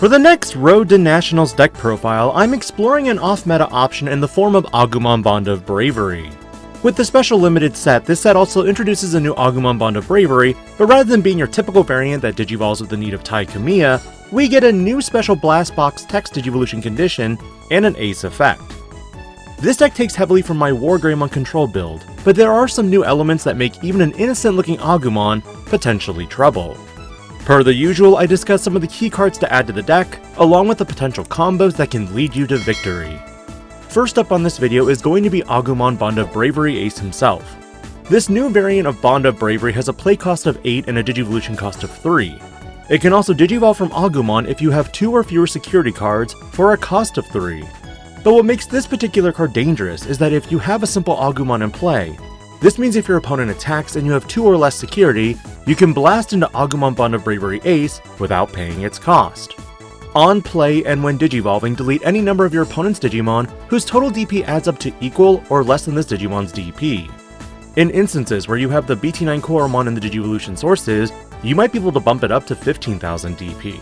For the next Road to Nationals deck profile, I'm exploring an off-meta option in the form of Agumon Bond of Bravery. With the special limited set, this set also introduces a new Agumon Bond of Bravery, but rather than being your typical variant that digivolves with the need of Tai Kamiya, we get a new special Blast Box text Digivolution condition and an Ace effect. This deck takes heavily from my wargreymon control build, but there are some new elements that make even an innocent looking Agumon potentially trouble. Per the usual, I discuss some of the key cards to add to the deck, along with the potential combos that can lead you to victory. First up on this video is going to be Agumon Bond of Bravery Ace himself. This new variant of Bond of Bravery has a play cost of 8 and a Digivolution cost of 3. It can also Digivolve from Agumon if you have 2 or fewer security cards for a cost of 3. But what makes this particular card dangerous is that if you have a simple Agumon in play, this means if your opponent attacks and you have 2 or less security, you can blast into Agumon Bond of Bravery Ace without paying its cost. On play and when digivolving, delete any number of your opponent's Digimon whose total DP adds up to equal or less than this Digimon's DP. In instances where you have the BT9 Koromon in the Digivolution sources, you might be able to bump it up to 15,000 DP.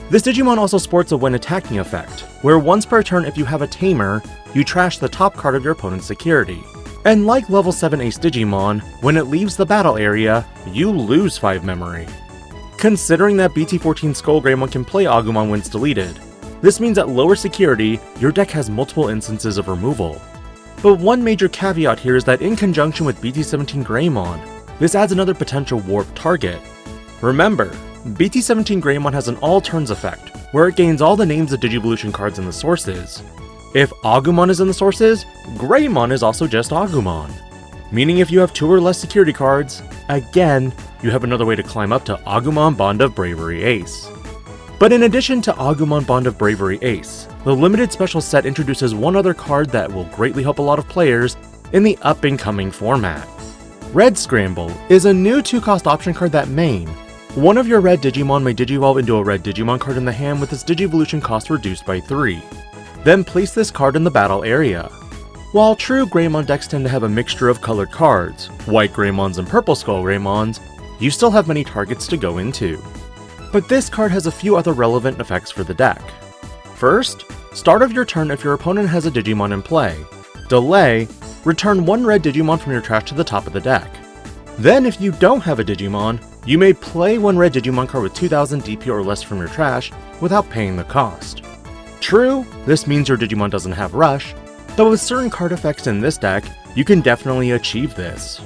This Digimon also sports a when attacking effect, where once per turn if you have a Tamer, you trash the top card of your opponent's security. And like level 7 Ace Digimon, when it leaves the battle area, you lose 5 memory. Considering that BT14 skullgreymon can play Agumon when it's deleted, this means at lower security, your deck has multiple instances of removal. But one major caveat here is that in conjunction with BT17 Greymon, this adds another potential warp target. Remember, BT17 Greymon has an all turns effect, where it gains all the names of Digivolution cards in the sources. If Agumon is in the sources, Greymon is also just Agumon. Meaning if you have 2 or less security cards, again, you have another way to climb up to Agumon Bond of Bravery Ace. But in addition to Agumon Bond of Bravery Ace, the limited special set introduces one other card that will greatly help a lot of players in the up-and-coming format. Red Scramble is a new 2-cost option card that main. One of your red Digimon may digivolve into a red Digimon card in the hand with its Digivolution cost reduced by 3. Then place this card in the battle area. While true Greymon decks tend to have a mixture of colored cards, white Greymons and purple skullgreymons, you still have many targets to go into. But this card has a few other relevant effects for the deck. First, start of your turn if your opponent has a Digimon in play. Delay, return 1 red Digimon from your trash to the top of the deck. Then if you don't have a Digimon, you may play 1 red Digimon card with 2000 DP or less from your trash without paying the cost. True, this means your Digimon doesn't have Rush, but with certain card effects in this deck, you can definitely achieve this.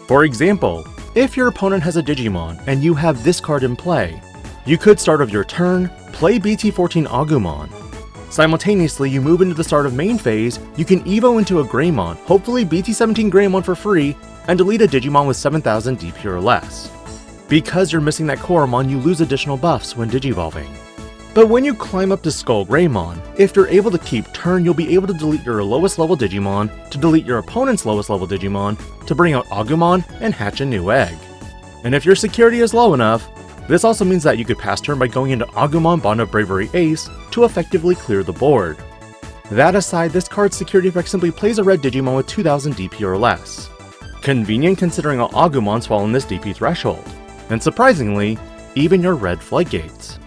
For example, if your opponent has a Digimon and you have this card in play, you could start of your turn, play BT14 Agumon. Simultaneously, you move into the start of main phase, you can Evo into a Greymon, hopefully BT17 Greymon for free, and delete a Digimon with 7000 DP or less. Because you're missing that Koromon, you lose additional buffs when digivolving. But when you climb up to skullgreymon, if you're able to keep turn, you'll be able to delete your lowest level Digimon, to delete your opponent's lowest level Digimon, to bring out Agumon and hatch a new egg. And if your security is low enough, this also means that you could pass turn by going into Agumon Bond of Bravery Ace to effectively clear the board. That aside, this card's security effect simply plays a red Digimon with 2000 DP or less. Convenient considering all Agumons fall in this DP threshold, and surprisingly, even your red floodgates.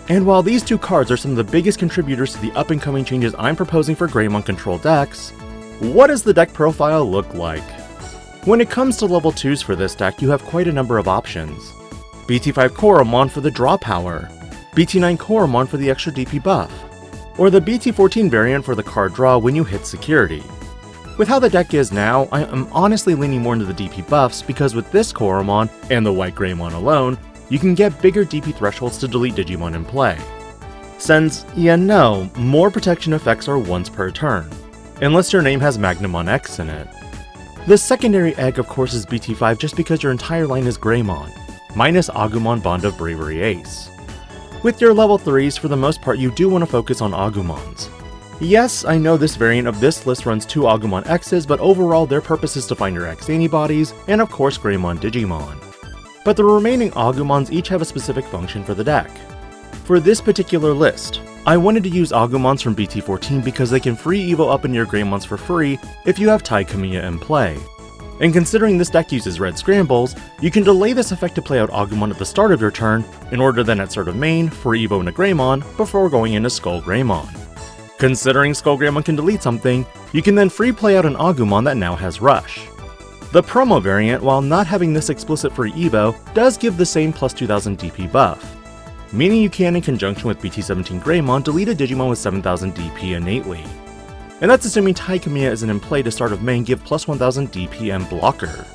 And while these 2 cards are some of the biggest contributors to the up-and-coming changes I'm proposing for Greymon control decks, what does the deck profile look like? When it comes to level 2s for this deck, you have quite a number of options. BT5 Koromon for the draw power, BT9 Koromon for the extra DP buff, or the BT14 variant for the card draw when you hit security. With how the deck is now, I am honestly leaning more into the DP buffs because with this Koromon and the white Greymon alone, you can get bigger DP thresholds to delete Digimon in play. Since, more protection effects are once per turn, unless your name has Magnamon X in it. The secondary egg of course is BT5 just because your entire line is Greymon, minus Agumon Bond of Bravery Ace. With your level 3s, for the most part you do want to focus on Agumons. Yes, I know this variant of this list runs 2 Agumon X's, but overall their purpose is to find your X antibodies, and of course Greymon Digimon. But the remaining Agumons each have a specific function for the deck. For this particular list, I wanted to use Agumons from BT14 because they can free Evo up into your Greymons for free if you have Tai Kamiya in play. And considering this deck uses red scrambles, you can delay this effect to play out Agumon at the start of your turn, in order then at start of main, free Evo into Greymon before going into skullgreymon. Considering skullgreymon can delete something, you can then free play out an Agumon that now has Rush. The promo variant, while not having this explicit free Evo, does give the same plus 2000 DP buff, meaning you can, in conjunction with BT17 Greymon, delete a Digimon with 7000 DP innately. And that's assuming Taikamiya isn't in play to start of main, give plus 1000 DP and blocker.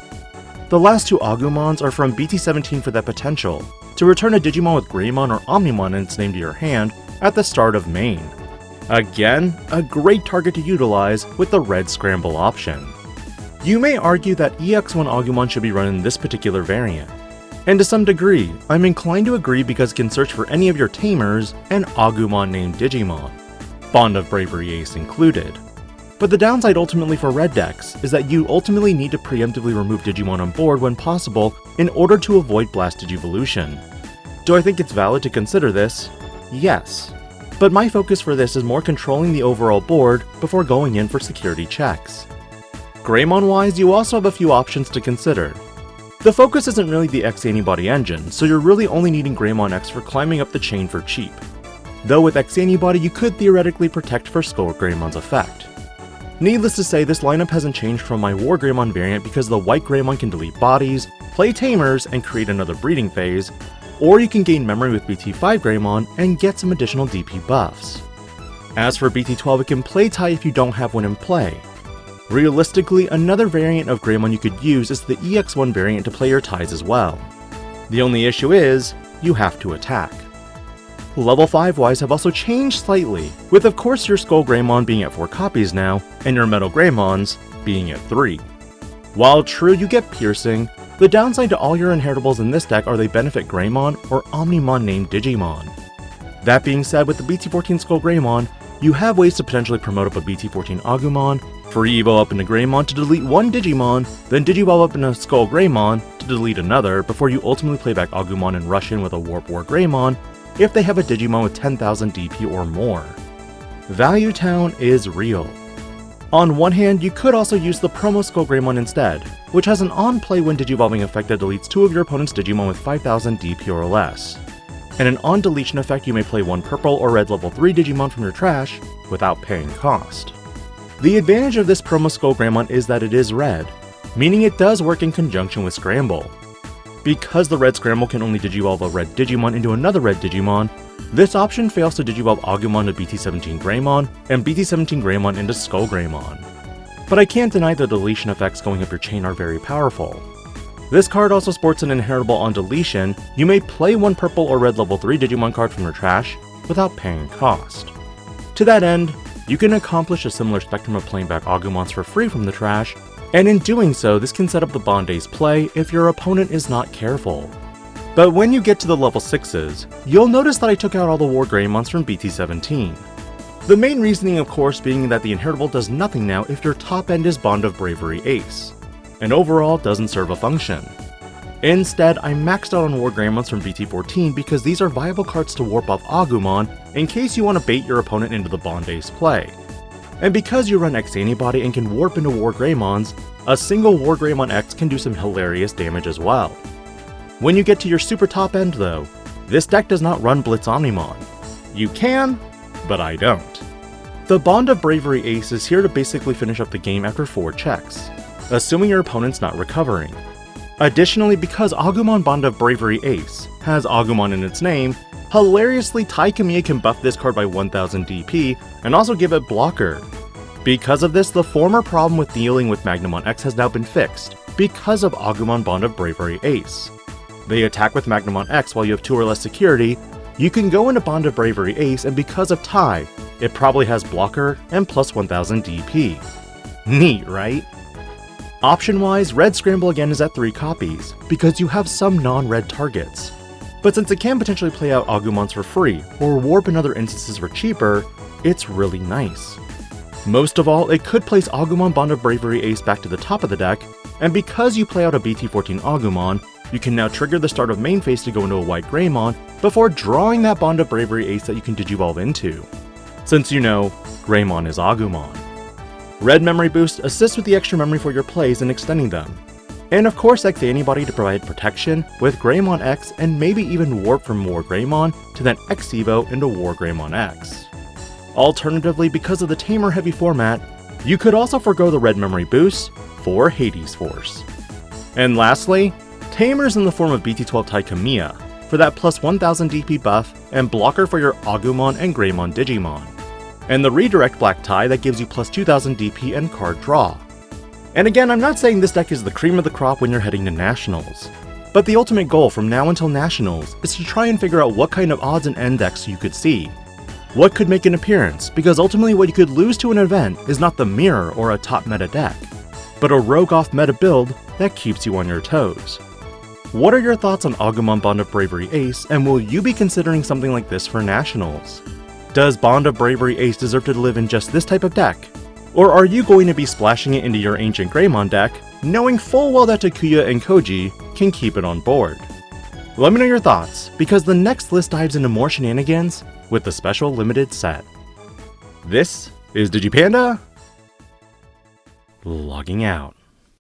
The last two Agumons are from BT17 for that potential, to return a Digimon with Greymon or Omnimon in its name to your hand at the start of main. Again, a great target to utilize with the red scramble option. You may argue that EX1 Agumon should be run in this particular variant, and to some degree, I'm inclined to agree because it can search for any of your tamers and Agumon named Digimon, Bond of Bravery Ace included. But the downside ultimately for red decks is that you ultimately need to preemptively remove Digimon on board when possible in order to avoid Blast Digivolution. Do I think it's valid to consider this? Yes. But my focus for this is more controlling the overall board before going in for security checks. Greymon-wise, you also have a few options to consider. The focus isn't really the X Antibody engine, so you're really only needing Greymon X for climbing up the chain for cheap. Though with X Antibody you could theoretically protect for skullgreymon's effect. Needless to say, this lineup hasn't changed from my wargreymon variant because the white Greymon can delete bodies, play tamers, and create another breeding phase, or you can gain memory with BT5 Greymon and get some additional DP buffs. As for BT12, it can play tie if you don't have one in play. Realistically, another variant of Greymon you could use is the EX1 variant to play your ties as well. The only issue is, you have to attack. Level 5 wise have also changed slightly, with of course your skullgreymon being at 4 copies now, and your metalgreymons being at 3. While true you get piercing, the downside to all your inheritables in this deck are they benefit Greymon or Omnimon named Digimon. That being said, with the BT14 skullgreymon, you have ways to potentially promote up a BT14 Agumon, free Evo up into Greymon to delete one Digimon, then Digivolve up into skullgreymon to delete another before you ultimately play back Agumon and rush in with a Warp wargreymon if they have a Digimon with 10,000 DP or more. Value Town is real. On one hand, you could also use the promo skullgreymon instead, which has an on-play when Digivolving effect that deletes 2 of your opponent's Digimon with 5,000 DP or less. And an on-deletion effect you may play 1 purple or red level 3 Digimon from your trash without paying cost. The advantage of this promo skullgreymon is that it is red, meaning it does work in conjunction with Scramble. Because the red Scramble can only Digivolve a red Digimon into another red Digimon, this option fails to Digivolve Agumon to BT17 Greymon and BT17 Greymon into skullgreymon. But I can't deny the deletion effects going up your chain are very powerful. This card also sports an inheritable on deletion. You may play 1 purple or red level 3 Digimon card from your trash without paying cost. To that end, you can accomplish a similar spectrum of playing back Agumons for free from the trash, and in doing so, this can set up the Bond Ace play if your opponent is not careful. But when you get to the level 6s, you'll notice that I took out all the wargreymons from BT17. The main reasoning of course being that the inheritable does nothing now if your top end is Bond of Bravery Ace, and overall doesn't serve a function. Instead, I maxed out on wargreymons from BT14 because these are viable cards to warp off Agumon in case you want to bait your opponent into the Bond Ace play. And because you run X Antibody and can warp into wargreymons, a single wargreymon X can do some hilarious damage as well. When you get to your super top end though, this deck does not run Blitz Omnimon. You can, but I don't. The Bond of Bravery Ace is here to basically finish up the game after 4 checks, assuming your opponent's not recovering. Additionally, because Agumon Bond of Bravery Ace has Agumon in its name, hilariously Taikamiya can buff this card by 1000 DP and also give it blocker. Because of this, the former problem with dealing with Magnamon X has now been fixed, because of Agumon Bond of Bravery Ace. They attack with Magnamon X while you have 2 or less security, you can go into Bond of Bravery Ace, and because of tie, it probably has blocker and plus 1000 DP. Neat, right? Option-wise, Red Scramble again is at 3 copies, because you have some non-red targets. But since it can potentially play out Agumons for free, or warp in other instances for cheaper, it's really nice. Most of all, it could place Agumon Bond of Bravery Ace back to the top of the deck, and because you play out a BT14 Agumon, you can now trigger the start of main phase to go into a white Greymon before drawing that Bond of Bravery Ace that you can Digivolve into. Since you know, Greymon is Agumon. Red Memory Boost assists with the extra memory for your plays and extending them. And of course X Antibody to provide protection with Greymon X and maybe even Warp from Wargreymon to then X Evo into Wargreymon X. Alternatively, because of the Tamer heavy format, you could also forego the Red Memory Boost for Hades Force. And lastly, Tamers in the form of BT12 Tai Kamiya for that plus 1000 DP buff and blocker for your Agumon and Greymon Digimon. And the Redirect Black Tai that gives you plus 2000 DP and card draw. And again, I'm not saying this deck is the cream of the crop when you're heading to Nationals, but the ultimate goal from now until Nationals is to try and figure out what kind of odds and end decks you could see. What could make an appearance, because ultimately what you could lose to an event is not the mirror or a top meta deck, but a rogue off meta build that keeps you on your toes. What are your thoughts on Agumon Bond of Bravery Ace, and will you be considering something like this for Nationals? Does Bond of Bravery Ace deserve to live in just this type of deck? Or are you going to be splashing it into your Ancient Greymon deck, knowing full well that Takuya and Koji can keep it on board? Let me know your thoughts, because the next list dives into more shenanigans with the special limited set. This is DIGI-PANDA, logging out.